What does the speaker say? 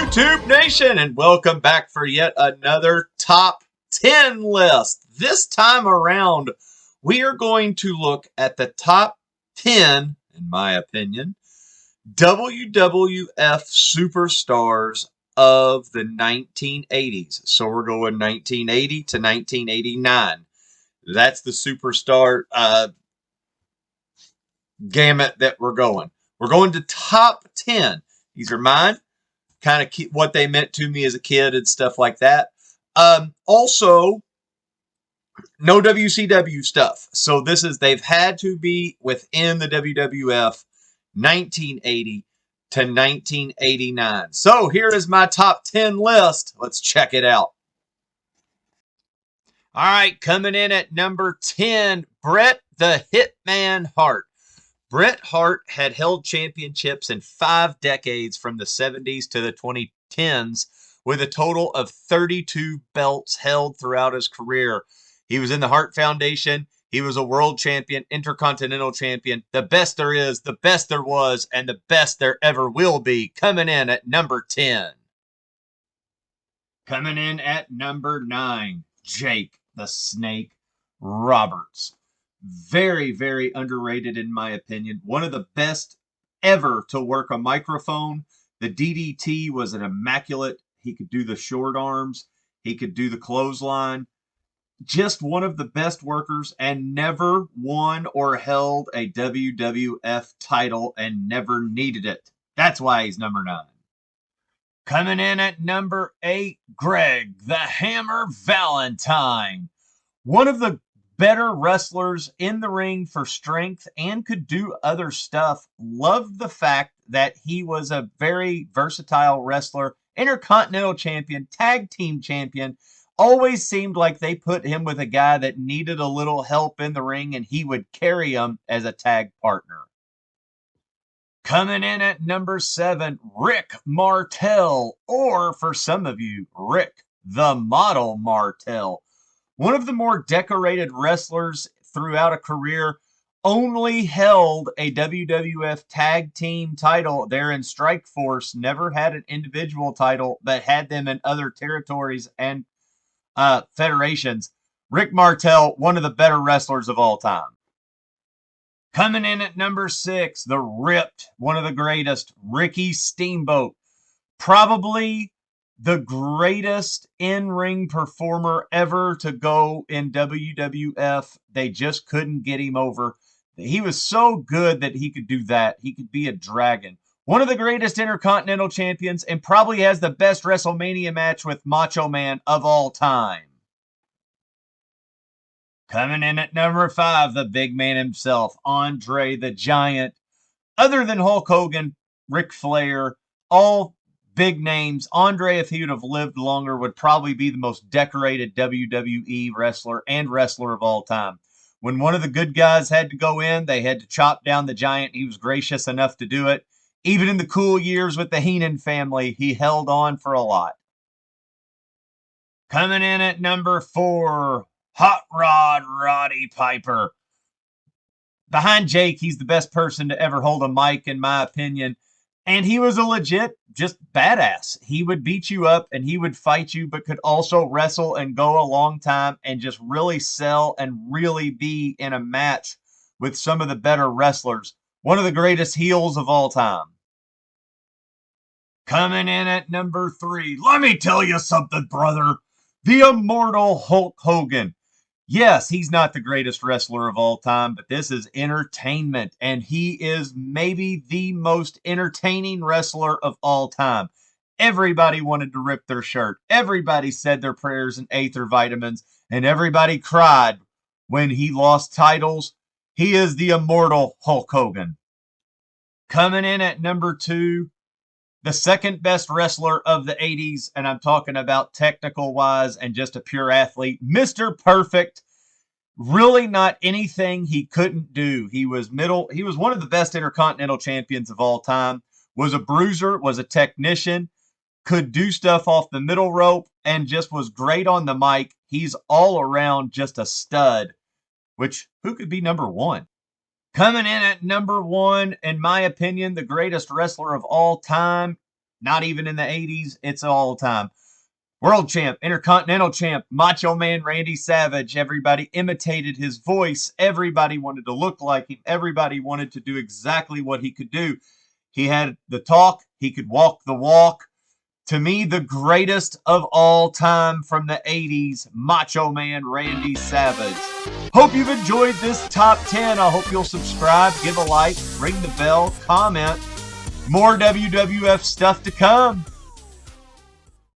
YouTube Nation, and welcome back for yet another top 10 list. This time around, we are going to look at the top 10, in my opinion, WWF superstars of the 1980s. So we're going 1980 to 1989. That's the superstar gamut that we're going. We're going to top 10. These are mine. Kind of what they meant to me as a kid and stuff like that. Also, no WCW stuff. So they've had to be within the WWF 1980 to 1989. So here is my top 10 list. Let's check it out. All right, coming in at number 10, Bret the Hitman Hart. Bret Hart had held championships in 5 decades from the 70s to the 2010s, with a total of 32 belts held throughout his career. He was in the Hart Foundation. He was a world champion, intercontinental champion, the best there is, the best there was, and the best there ever will be. Coming in at number 10. Coming in at number 9, Jake the Snake Roberts. Very, very underrated in my opinion. One of the best ever to work a microphone. The DDT was an immaculate. He could do the short arms. He could do the clothesline. Just one of the best workers, and never won or held a WWF title and never needed it. That's why he's number 9. Coming in at number 8, Greg the Hammer Valentine. One of the better wrestlers in the ring for strength and could do other stuff. Loved the fact that he was a very versatile wrestler, intercontinental champion, tag team champion. Always seemed like they put him with a guy that needed a little help in the ring and he would carry him as a tag partner. Coming in at number 7, Rick Martel, or for some of you, Rick the Model Martel. One of the more decorated wrestlers throughout a career, only held a WWF tag team title there in Strikeforce, never had an individual title, but had them in other territories and federations. Rick Martel, one of the better wrestlers of all time. Coming in at number 6, the Ripped, one of the greatest, Ricky Steamboat. Probably the greatest in-ring performer ever to go in WWF. They just couldn't get him over. He was so good that he could do that. He could be a dragon. One of the greatest intercontinental champions, and probably has the best WrestleMania match with Macho Man of all time. Coming in at number 5, the big man himself, Andre the Giant. Other than Hulk Hogan, Ric Flair, all big names. Andre, if he would have lived longer, would probably be the most decorated WWE wrestler and wrestler of all time. When one of the good guys had to go in, they had to chop down the Giant. He was gracious enough to do it. Even in the cool years with the Heenan family, he held on for a lot. Coming in at number 4, Hot Rod Roddy Piper. Behind Jake, he's the best person to ever hold a mic, in my opinion. And he was a legit, just badass. He would beat you up and he would fight you, but could also wrestle and go a long time and just really sell and really be in a match with some of the better wrestlers. One of the greatest heels of all time. Coming in at number 3, let me tell you something, brother. The immortal Hulk Hogan. Yes, he's not the greatest wrestler of all time, but this is entertainment, and he is maybe the most entertaining wrestler of all time. Everybody wanted to rip their shirt. Everybody said their prayers and ate their vitamins, and everybody cried when he lost titles. He is the immortal Hulk Hogan. Coming in at number 2, the second best wrestler of the 80s, and I'm talking about technical-wise and just a pure athlete, Mr. Perfect. Really not anything he couldn't do. He was one of the best intercontinental champions of all time, was a bruiser, was a technician, could do stuff off the middle rope, and just was great on the mic. He's all around just a stud, which, who could be number 1? Coming in at number 1, in my opinion, the greatest wrestler of all time, Not even in the 80s. It's all time. World champ, Intercontinental champ, Macho Man Randy Savage. Everybody imitated his voice. Everybody wanted to look like him. Everybody wanted to do exactly what he could do. He had the talk. He could walk the walk. To me, the greatest of all time from the 80s, Macho Man Randy Savage. Hope you've enjoyed this top 10. I hope you'll subscribe, give a like, ring the bell, comment. More WWF stuff to come.